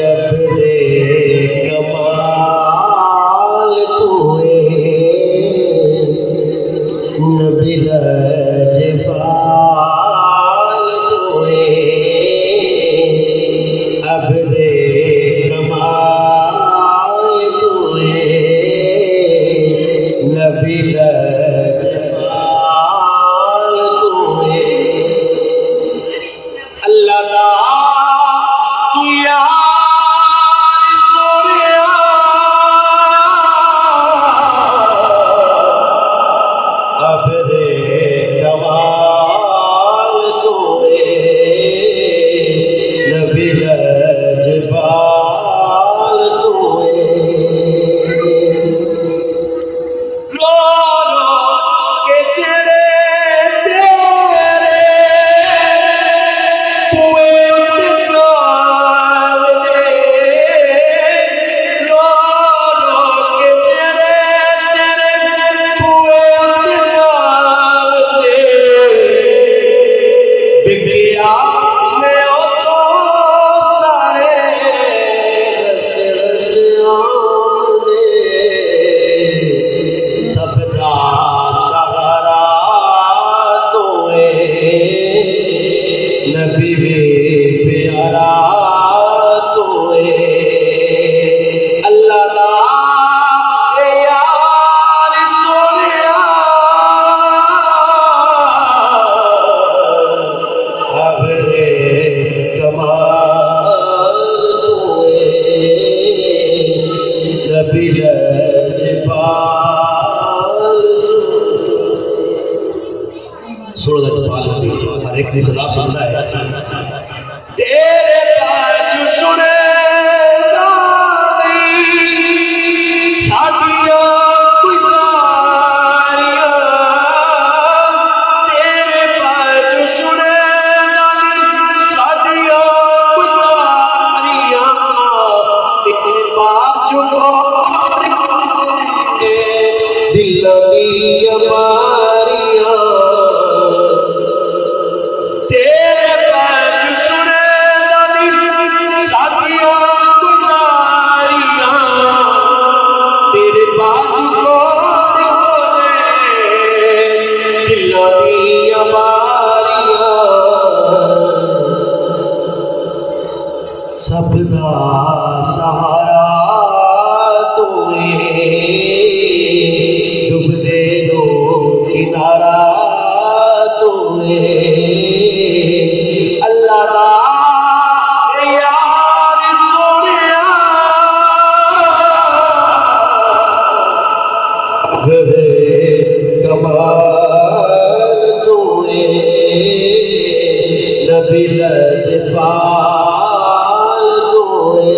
अपने कमाल तूए नबी लजपाल तूए अपने कमाल तूए नबी लजपाल तूए अल्लाह दा यार सोनिया अपने कमाल तूए नबी लजपाल तूए रो रो के चढ़े नबी प्यारा तोए अल्लाह दा यार सोनिया अपने कमाल तोए नबी लजपाल सुनो लजपाल हर एक की सलाह सुनता है तेरे पास सुने सादिया गुजारिया तेरे पास सुने सादिया गुजारिया तेरे पास दिल दी अमारिया सबदा सहारा तूए डूबदे नो किनारा तूए अल्लाह दा यार सोनिया कमाल तूए नबी लजपाल तूए